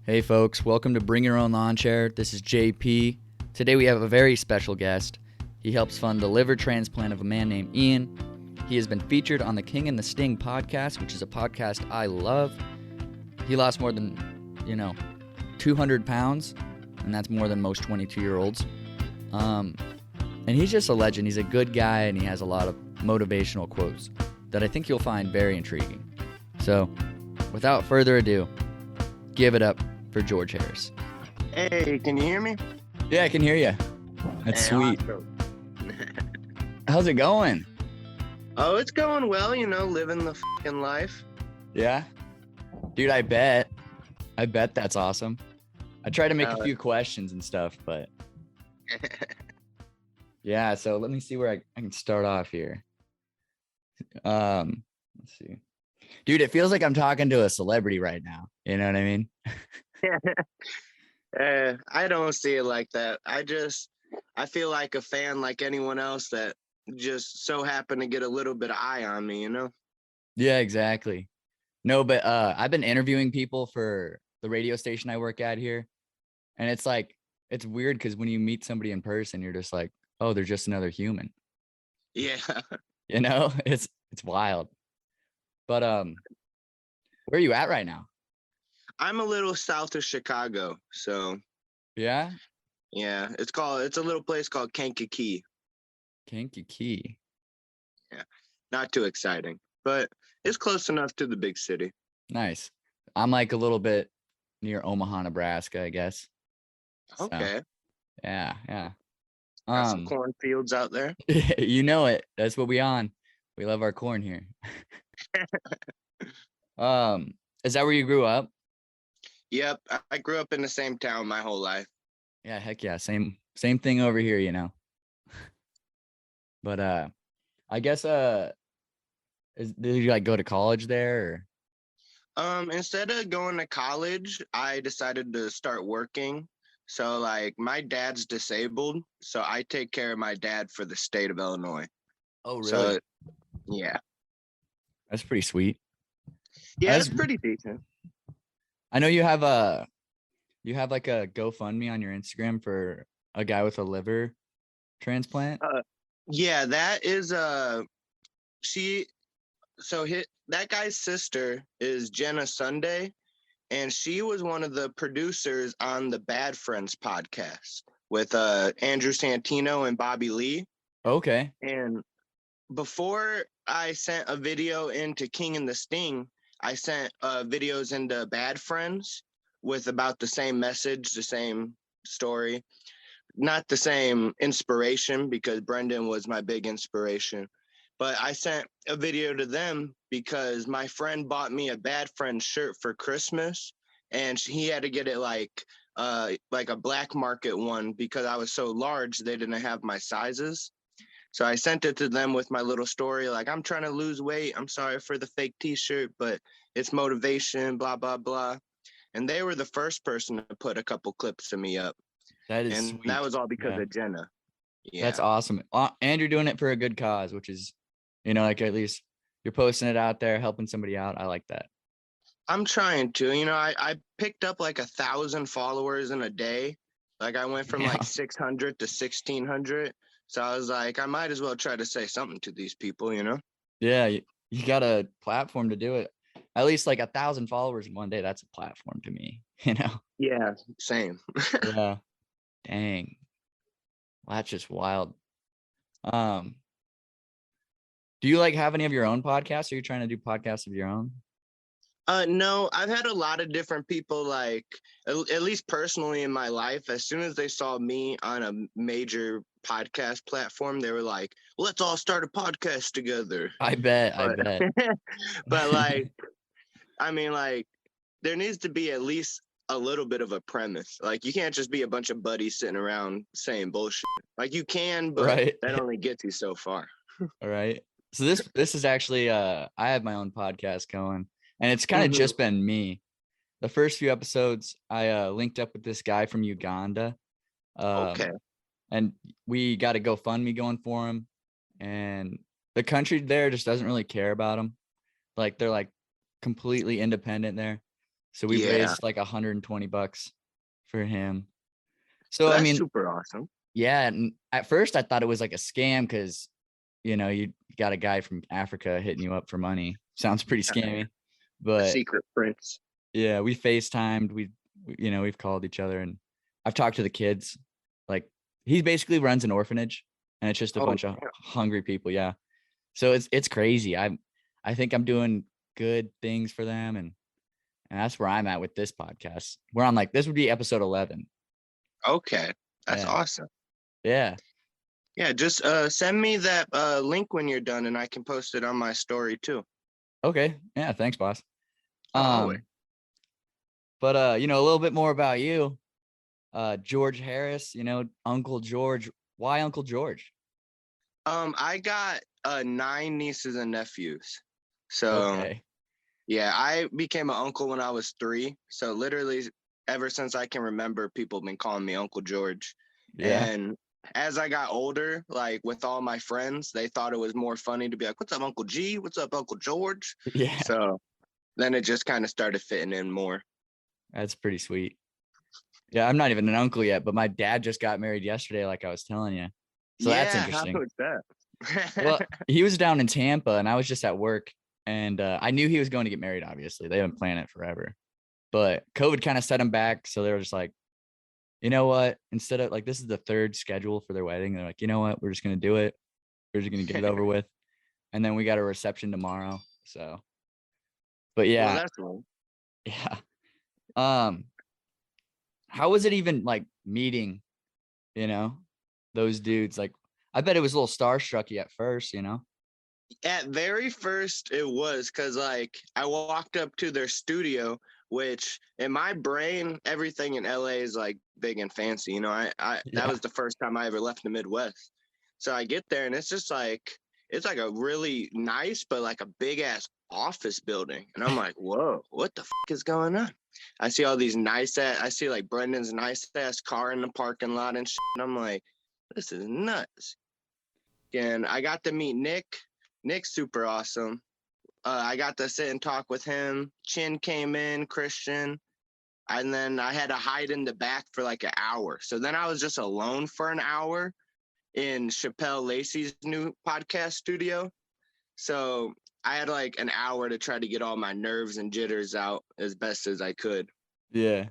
Hey folks, welcome to Bring Your Own Lawn Chair. This is JP. Today we have a very special guest. He helps fund the liver transplant of a man named Ian. He has been featured on the King and the Sting podcast, which is a podcast I love. He lost more than, 200 pounds, and that's more than most 22-year-olds. And he's just a legend. He's a good guy, and he has a lot of motivational quotes that I think you'll find very intriguing. So, without further ado, give it up for George Harris. Hey, can you hear me? Yeah, I can hear you. That's sweet. Awesome. How's it going? Oh, it's going well, living the fucking life. Yeah? Dude, I bet that's awesome. I try to make a few questions and stuff, but yeah, so let me see where I can start off here. Let's see. Dude, it feels like I'm talking to a celebrity right now. You know what I mean? I don't see it like that. I feel like a fan like anyone else that just so happened to get a little bit of eye on me, Yeah, exactly. No, but I've been interviewing people for the radio station I work at here. And it's weird because when you meet somebody in person, you're just like, oh, they're just another human. Yeah. It's wild. But where are you at right now? I'm a little south of Chicago, so Yeah? yeah, it's a little place called Kankakee. Kankakee. Yeah. Not too exciting, but it's close enough to the big city. Nice. I'm like a little bit near Omaha, Nebraska, I guess. Okay. So, yeah. Got some cornfields out there. You know it. That's what we on. We love our corn here. Is that where you grew up? Yep, I grew up in the same town my whole life. Yeah, heck yeah. Same thing over here, But I guess did you like go to college there or? Instead of going to college, I decided to start working. So like my dad's disabled, so I take care of my dad for the state of Illinois. Oh, really? So yeah. That's pretty sweet. Yeah, it's pretty decent. I know you have like a GoFundMe on your Instagram for a guy with a liver transplant. Yeah, that is that guy's sister is Jenna Sunday, and she was one of the producers on the Bad Friends podcast with Andrew Santino and Bobby Lee. Okay. And before I sent a video into King and the Sting, I sent videos into Bad Friends with about the same message, the same story, not the same inspiration because Brendan was my big inspiration. But I sent a video to them because my friend bought me a Bad Friends shirt for Christmas, and he had to get it like a black market one because I was so large they didn't have my sizes. So I sent it to them with my little story, like, I'm trying to lose weight. I'm sorry for the fake t-shirt, but it's motivation, blah, blah, blah. And they were the first person to put a couple clips of me up. That is and sweet. That was all because of Jenna. Yeah. That's awesome. And you're doing it for a good cause, which is, like at least you're posting it out there, helping somebody out. I like that. I'm trying to, I picked up like 1,000 followers in a day. Like I went from like 600 to 1,600. So I was like, I might as well try to say something to these people, Yeah, you got a platform to do it. At least like 1,000 followers in one day. That's a platform to me, Yeah, same. Yeah. Dang. Well, that's just wild. Do you like have any of your own podcasts? Are you trying to do podcasts of your own? No, I've had a lot of different people, like, at least personally in my life, as soon as they saw me on a major podcast platform, they were like, let's all start a podcast together. I bet. But like, I mean, like, there needs to be at least a little bit of a premise. Like, you can't just be a bunch of buddies sitting around saying bullshit. Like, you can, but that only gets you so far. All right. So this is actually, I have my own podcast going. And it's kind of just been me. The first few episodes, I linked up with this guy from Uganda. Okay. And we got a GoFundMe going for him. And the country there just doesn't really care about him. Like, they're like completely independent there. So we Yeah, raised like $120 for him. So I that's mean, super awesome. yeah. And at first I thought it was like a scam because you got a guy from Africa hitting you up for money. Sounds pretty scammy, The but secret prince. yeah, we FaceTimed. We've called each other, and I've talked to the kids. Like he basically runs an orphanage, and it's just a Oh, bunch of hungry people. Yeah, so it's crazy. I think I'm doing good things for them, and that's where I'm at with this podcast. We're on like this would be episode 11. okay. That's Yeah, awesome. yeah. Yeah, just send me that link when you're done and I can post it on my story too. Okay, yeah. Thanks, boss. Oh, always. Um, but a little bit more about you. George Harris, Uncle George. Why Uncle George? I got 9 nieces and nephews. So Okay. yeah, I became an uncle when I was 3. So literally ever since I can remember, people have been calling me Uncle George. Yeah. And as I got older, like with all my friends, they thought it was more funny to be like, "What's up, Uncle G? What's up, Uncle George?" Yeah. So then it just kind of started fitting in more. That's pretty sweet. Yeah, I'm not even an uncle yet, but my dad just got married yesterday, like I was telling you. So that's Yeah, how interesting. was that? Well, he was down in Tampa and I was just at work and I knew he was going to get married, obviously. They've been planning it forever. But COVID kind of set him back. So they were just like, you know what? Instead of like this is the third schedule for their wedding. They're like, you know what? We're just gonna do it. We're just gonna get it over with. And then we got a reception tomorrow. So but Well, yeah, that's one. yeah. Um, how was it even like meeting, you know, those dudes? Like I bet it was a little starstrucky at first. At very first, it was because like I walked up to their studio, which in my brain, everything in LA is like big and fancy. I that Yeah. was the first time I ever left the Midwest. So I get there and it's just like it's like a really nice but like a big ass office building, and I'm like, whoa, what the is going on? I see all these I see like Brendan's nice ass car in the parking lot and shit, and I'm like, this is nuts. And I got to meet Nick. Nick's super awesome. I got to sit and talk with him. Chin came in, Christian, and then I had to hide in the back for like an hour. So then I was just alone for an hour in Chappelle Lacey's new podcast studio. So I had like an hour to try to get all my nerves and jitters out as best as I could. Yeah.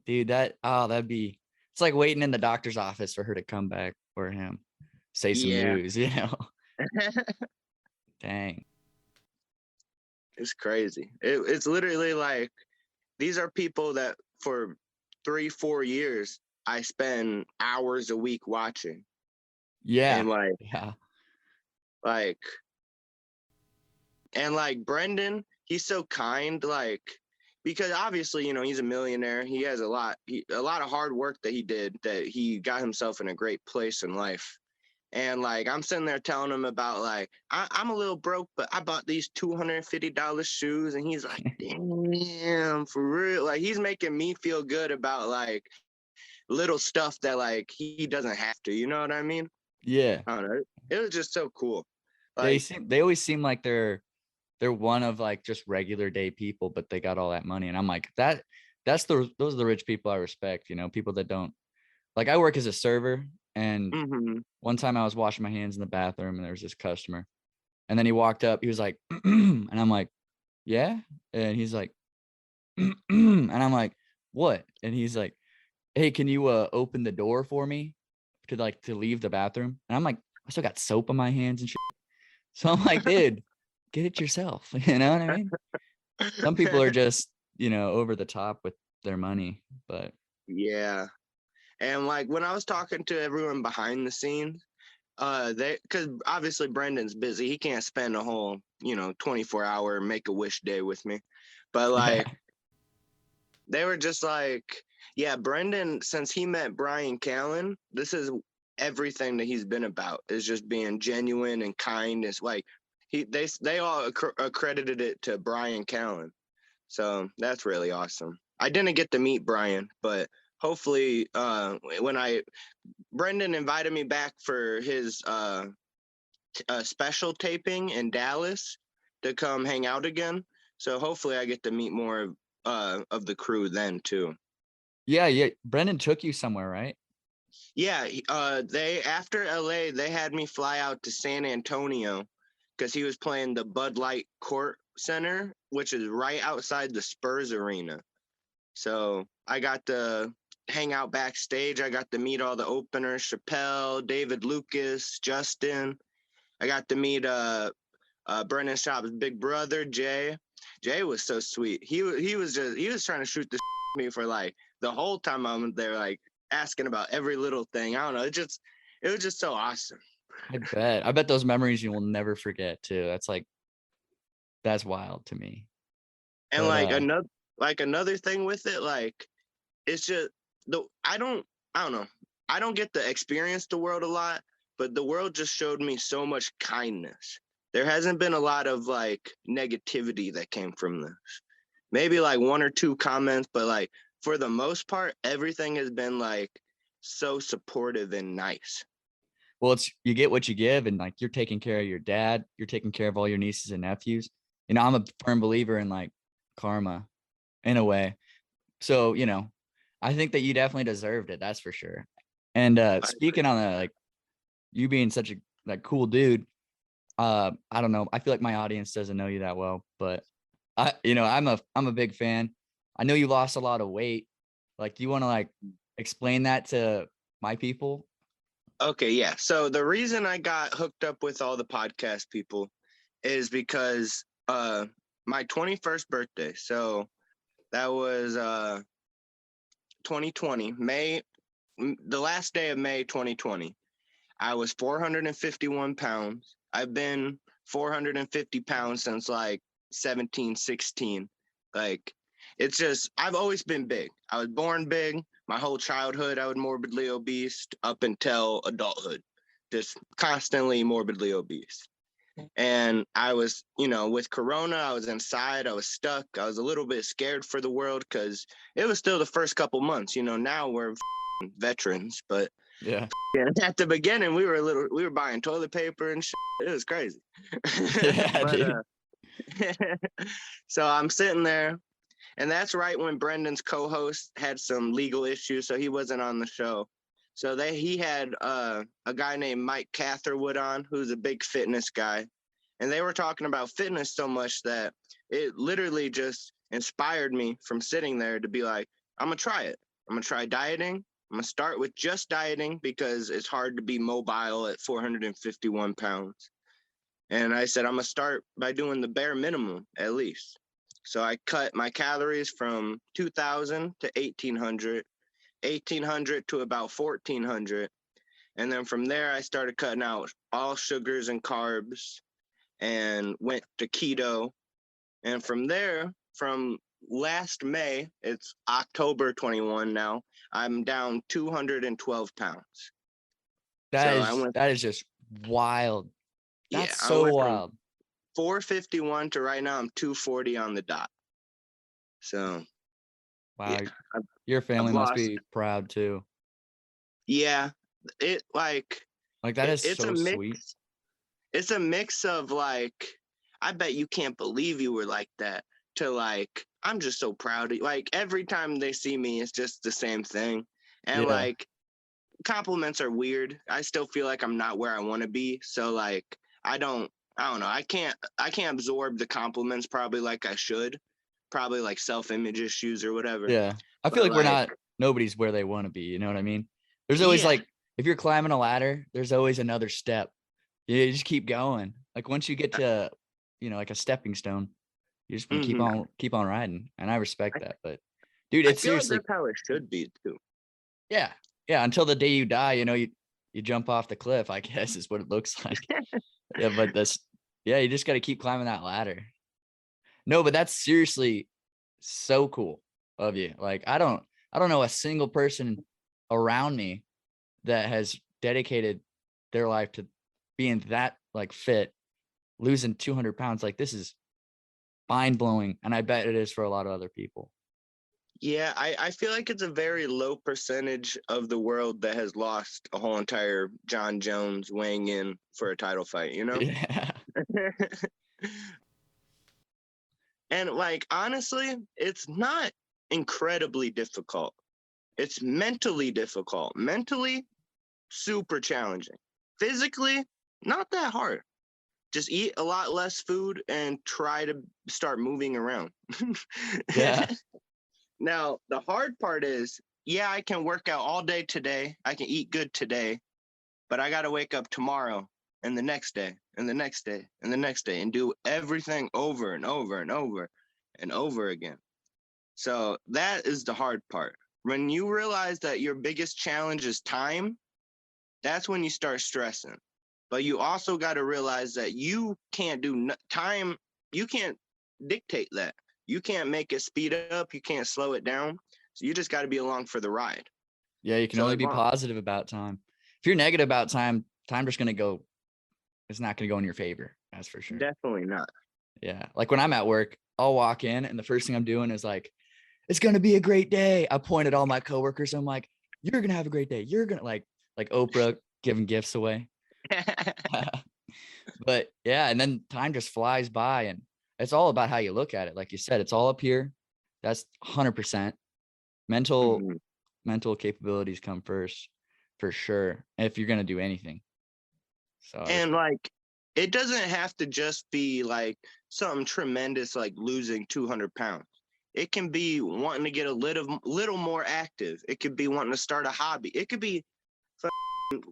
Dude, that'd be it's like waiting in the doctor's office for her to come back or him say some Yeah. news. Dang. It's crazy. It's literally like these are people that for 3-4 years I spend hours a week watching, and Yeah. like Yeah. like and like Brendan, he's so kind, like because obviously he's a millionaire. He has a lot of hard work that he did, that he got himself in a great place in life. And like I'm sitting there telling him about like I'm a little broke, but I bought these $250 shoes, and he's like, "Damn, for real!" Like he's making me feel good about like little stuff that like he doesn't have to. You know what I mean? Yeah. I don't know. It was just so cool. They Like seem they always seem like they're one of like just regular day people, but they got all that money. And I'm like, those are the rich people I respect, people that don't like I work as a server and mm-hmm. one time I was washing my hands in the bathroom and there was this customer. And then he walked up, he was like, and I'm like, yeah. And he's like, and I'm like, what? And he's like, hey, can you open the door for me to leave the bathroom? And I'm like, I still got soap on my hands and shit. So I'm like, dude, get it yourself. You know what I mean? Some people are just, over the top with their money, but Yeah. And like when I was talking to everyone behind the scenes, they because obviously Brendan's busy. He can't spend a whole 24-hour Make-A-Wish day with me. But yeah, like they were just like, yeah, Brendan, since he met Brian Callen, this is everything that he's been about, is just being genuine and kind. It's like they all accredited it to Brian Callen. So that's really awesome. I didn't get to meet Brian, but hopefully when Brendan invited me back for his special taping in Dallas to come hang out again. So hopefully I get to meet more of of the crew then too. Yeah. Brendan took you somewhere, right? Yeah, they after LA, they had me fly out to San Antonio because he was playing the Bud Light Court Center, which is right outside the Spurs arena. So I got to hang out backstage. I got to meet all the openers, Chappelle, David Lucas, Justin. I got to meet Brendan Schaub's big brother, Jay. Jay was so sweet. He was trying to shoot the me for like the whole time I'm there, like asking about every little thing. I don't know. It was just so awesome. I bet those memories you will never forget too. That's wild to me. And But another thing with it, like it's just the I don't know. I don't get to experience the world a lot, but the world just showed me so much kindness. There hasn't been a lot of like negativity that came from this. Maybe like one or two comments, but like for the most part, everything has been like so supportive and nice. well, it's you get what you give, and like you're taking care of your dad, you're taking care of all your nieces and nephews. I'm a firm believer in like karma in a way. So, I think that you definitely deserved it, that's for sure. And speaking on that, like you being such a like cool dude, I don't know. I feel like my audience doesn't know you that well, but I'm a big fan. I know you lost a lot of weight. Like, do you want to like explain that to my people? Okay, yeah. So the reason I got hooked up with all the podcast people is because my 21st birthday. So that was 2020, the last day of May 2020. I was 451 pounds. I've been 450 pounds since like 17, 16. Like, it's just, I've always been big. I was born big. My whole childhood, I was morbidly obese up until adulthood, just constantly morbidly obese. And I was, with Corona, I was inside, I was stuck. I was a little bit scared for the world because it was still the first couple months. Now we're veterans, but Yeah. yeah, at the beginning, we were buying toilet paper and shit. It was crazy. Yeah, but dude. So I'm sitting there, and that's right when Brendan's co-host had some legal issues, so he wasn't on the show. So he had a guy named Mike Catherwood on, who's a big fitness guy, and they were talking about fitness so much that it literally just inspired me from sitting there to be like, I'm gonna try it. I'm gonna try dieting. I'm gonna start with just dieting because it's hard to be mobile at 451 pounds. And I said, I'm gonna start by doing the bare minimum at least. So I cut my calories from 2,000 to 1,800, 1,800 to about 1,400. And then from there, I started cutting out all sugars and carbs and went to keto. And from there, from last May, it's October 21 now, I'm down 212 pounds. That So is that is just wild. That's I so went from wild. 451 to right now I'm 240 on the dot. So Wow. yeah, I've, Your I've family must lost. be proud too. Yeah, it like Like that is it's a so mix. sweet. It's a mix of like, I bet you can't believe you were like that, to like, I'm just so proud of you. Like every time they see me, it's just the same thing. And Yeah. like compliments are weird. I still feel like I'm not where I want to be. So like I don't know. I can't absorb the compliments probably like I should. Probably like self-image issues or whatever. Yeah. I feel But like like, nobody's where they want to be, you know what I mean? There's always yeah. like if you're climbing a ladder, there's always another step. You just keep going. Like once you get to, like a stepping stone, you just want to Hmm. keep on riding. And I respect I, that. But dude, I it's feel like seriously, that's how it should be too. yeah. Yeah. Until the day you die, you jump off the cliff, I guess is what it looks like. Yeah, but you just got to keep climbing that ladder. No, but that's seriously so cool of you. Like I don't know a single person around me that has dedicated their life to being that like fit, losing 200 pounds. Like this is mind blowing. And I bet it is for a lot of other people. Yeah, I feel like it's a very low percentage of the world that has lost a whole entire John Jones weighing in for a title fight, you know? Yeah. And like honestly, it's not incredibly difficult. It's mentally difficult. Mentally, super challenging. Physically, not that hard. Just eat a lot less food and try to start moving around. Yeah. Now, the hard part is, yeah, I can work out all day today. I can eat good today, but I got to wake up tomorrow and the next day and the next day and the next day and do everything over and over and over and over again. So that is the hard part. When you realize that your biggest challenge is time, that's when you start stressing. But you also got to realize that you can't do time, you can't dictate that. You can't make it speed up, you can't slow it down. So you just got to be along for the ride. Yeah, you can So only as be long, positive about time. If you're negative about time, time just gonna go. It's not gonna go in your favor. That's for sure. definitely not. Yeah, like when I'm at work, I'll walk in and the first thing I'm doing is like, "It's gonna be a great day." I point at all my coworkers. I'm like, "You're gonna have a great day. You're gonna like Oprah giving gifts away." But yeah, and then time just flies by, and it's all about how you look at it. Like you said, it's all up here. That's 100%. Mental Mhm. mental capabilities come first, for sure. If you're gonna do anything. So And like, it doesn't have to just be like something tremendous like losing 200 pounds. It can be wanting to get a little more active. It could be wanting to start a hobby. It could be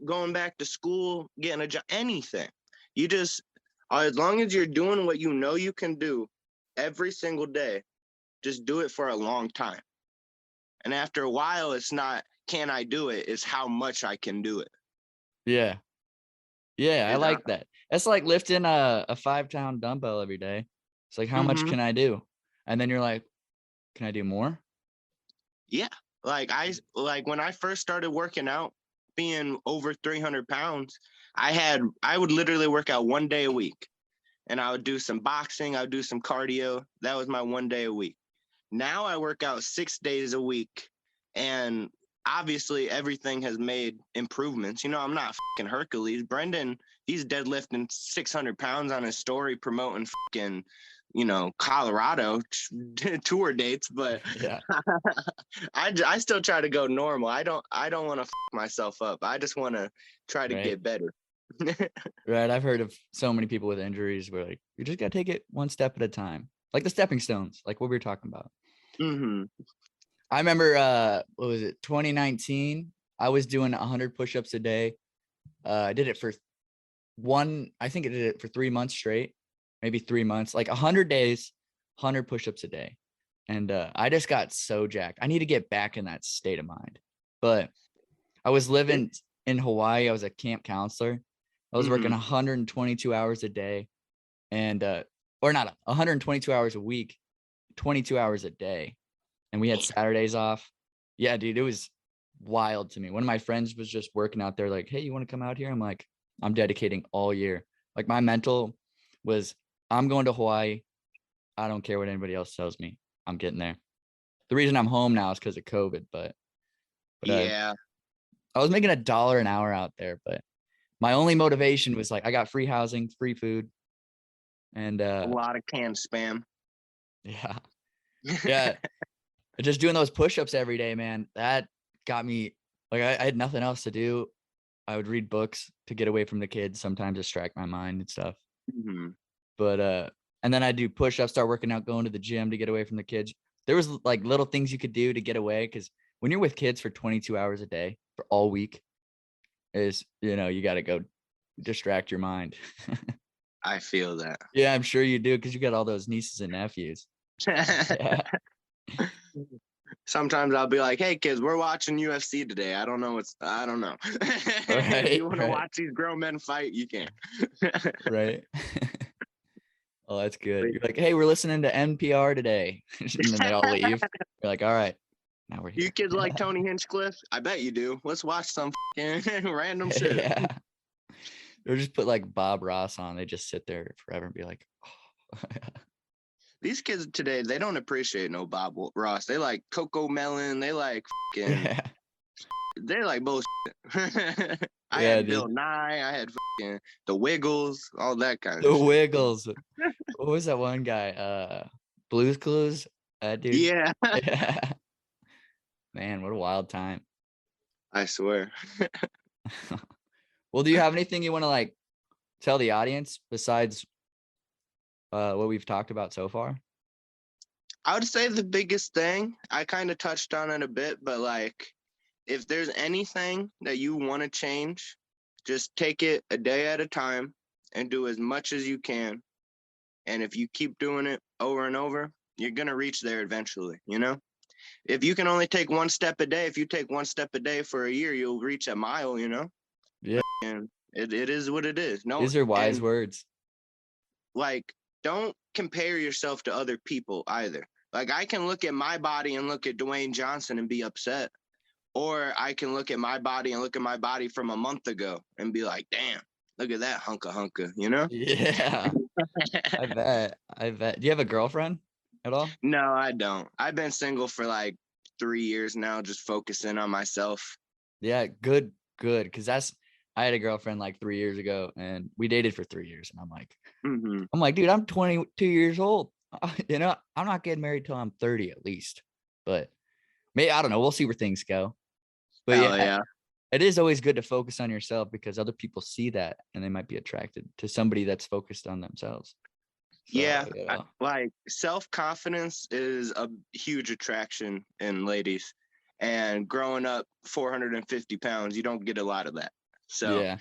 going back to school, getting a job, anything. You just, as long as you're doing what you know you can do every single day, just do it for a long time. And after a while, it's not, can I do it? It's how much I can do it. yeah. Yeah, I Is like that. It's like lifting a 5-pound dumbbell every day. It's like, how much mm-hmm. can I do? And then you're like, can I do more? Yeah. Like when I first started working out, being over 300 pounds, I would literally work out 1 day a week. And I would do some boxing, I would do some cardio. That was my 1 day a week. Now I work out 6 days a week, and obviously everything has made improvements. You know, I'm not fucking Hercules. Brendan, he's deadlifting 600 pounds on his story, promoting fucking, Colorado tour dates. But Yeah, I still try to go normal. I don't want to myself up. I just want to try to right. get better. Right. I've heard of so many people with injuries where like you just gotta take it one step at a time. Like the stepping stones, like what we were talking about. hmm I remember what was it, 2019? I was doing 100 push-ups a day. I did it for I think I did it for 3 months straight, maybe 3 months, like 100 days, 100 push-ups a day. And I just got so jacked. I need to get back in that state of mind. But I was living in Hawaii. I was a camp counselor. I was working hmm 122 hours a day and or not 122 hours a week, 22 hours a day. And we had Saturdays off. Yeah, dude, it was wild to me. One of my friends was just working out there like, "Hey, you want to come out here?" I'm like, "I'm dedicating all year." Like my mental was, I'm going to Hawaii. I don't care what anybody else tells me. I'm getting there. The reason I'm home now is because of COVID, but Yeah. I was making $1 an hour out there, but my only motivation was like I got free housing, free food, and A lot of canned spam. yeah, yeah, just doing those push-ups every day, man. That got me like I had nothing else to do. I would read books to get away from the kids, sometimes distract my mind and stuff. hmm But and then I do push-ups, start working out, going to the gym to get away from the kids. There was like little things you could do to get away because when you're with kids for 22 hours a day for all week, you got to go distract your mind. I feel that. Yeah, I'm sure you do because you got all those nieces and nephews. Yeah. Sometimes I'll be like, "Hey kids, we're watching UFC today. I don't know. If Right. you want to Right. watch these grown men fight, you can." Right. Oh, that's good. You're like, "Hey, we're listening to NPR today." And then they all leave. You're like, "All right, now we're You here." kids like Tony Hinchcliffe? I bet you do. Let's watch some random shit. Yeah. Or just put like Bob Ross on. They just sit there forever and be like, oh. These kids today, they don't appreciate no Bob Ross. They like Coco Melon. They like Yeah. they like bullshit. I Yeah, had Bill dude. Nye. I had the Wiggles. All that kind The of shit. Wiggles. What was that one guy? Blue's Clues. Dude. Yeah, Yeah. Man, what a wild time. I swear. Well, do you have anything you want to like tell the audience besides what we've talked about so far? I would say the biggest thing, I kind of touched on it a bit, but like, if there's anything that you want to change, just take it a day at a time and do as much as you can. And if you keep doing it over and over, you're going to reach there eventually, you know? If you can only take one step a day, if you take one step a day for a year, you'll reach a mile, you know? Yeah. And it is what it is. No, These are wise and words. like, don't compare yourself to other people either. Like, I can look at my body and look at Dwayne Johnson and be upset. Or I can look at my body and look at my body from a month ago and be like, damn, look at that hunka, you know? Yeah. I bet. Do you have a girlfriend at all? No, I don't. I've been single for like 3 years now, just focusing on myself. Yeah, good. Because I had a girlfriend like 3 years ago, and we dated for 3 years, and I'm like, dude, I'm 22 years old. You know, I'm not getting married till I'm 30 at least. But maybe I don't know. We'll see where things go. But Hell yeah. it is always good to focus on yourself because other people see that and they might be attracted to somebody that's focused on themselves. So, Yeah, you know. like self-confidence is a huge attraction in ladies. And growing up 450 pounds, you don't get a lot of that. So Yeah.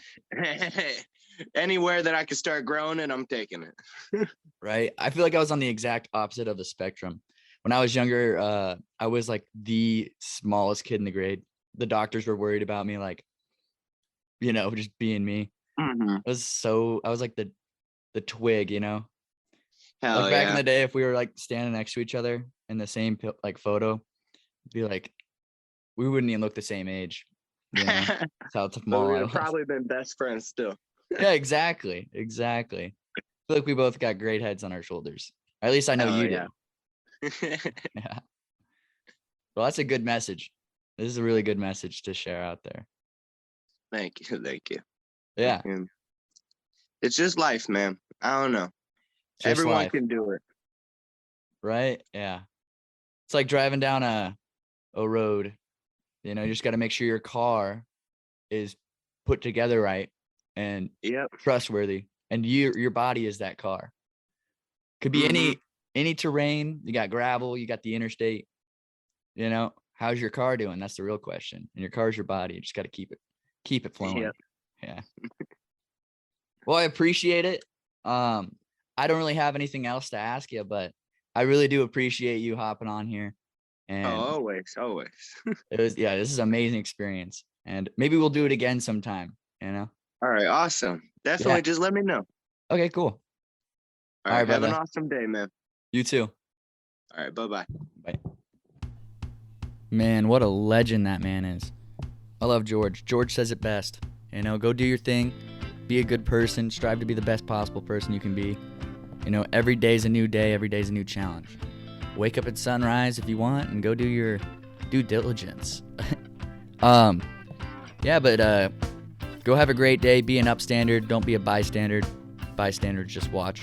anywhere that I can start growing it, I'm taking it. Right. I feel like I was on the exact opposite of the spectrum. When I was younger, I was like the smallest kid in the grade. The doctors were worried about me, like, you know, just being me. Mm-hmm. I was like the twig, you know. Hell Like back in yeah. the day, if we were like standing next to each other in the same like photo, it'd be like we wouldn't even look the same age. You know, that's how But small we I would was. have probably been best friends still. Yeah, exactly. I feel like we both got great heads on our shoulders. Or at least I know Hell you yeah. do. Yeah. Well, that's a good message. This is a really good message to share out there. Thank you. Yeah. It's just life, man. I don't know. Just Everyone life. can do it. Right? Yeah. It's like driving down a road. You know, you just got to make sure your car is put together right and Yep. trustworthy. And your body is that car. Could be any terrain. You got gravel, you got the interstate. You know, how's your car doing? That's the real question. And your car's your body. You just got to keep it flowing. Yep. Yeah. Well, I appreciate it. I don't really have anything else to ask you, but I really do appreciate you hopping on here. And always. this is an amazing experience. And maybe we'll do it again sometime, you know? All right, awesome. Definitely just let me know. Okay, cool. All right, have brother. an awesome day, man. You too. All right, bye-bye. Bye. Man, what a legend that man is. I love George. George says it best. You know, go do your thing. Be a good person. Strive to be the best possible person you can be. You know, every day's a new day. Every day's a new challenge. Wake up at sunrise if you want and go do your due diligence. Yeah, but go have a great day. Be an upstander. Don't be a bystander. Bystanders just watch.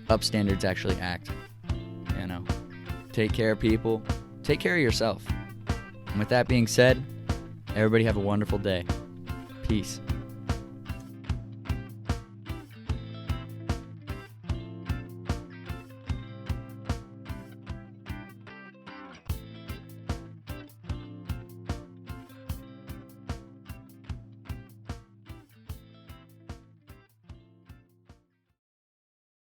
Upstanders actually act. You know, take care of people. Take care of yourself. And with that being said, everybody have a wonderful day. Peace.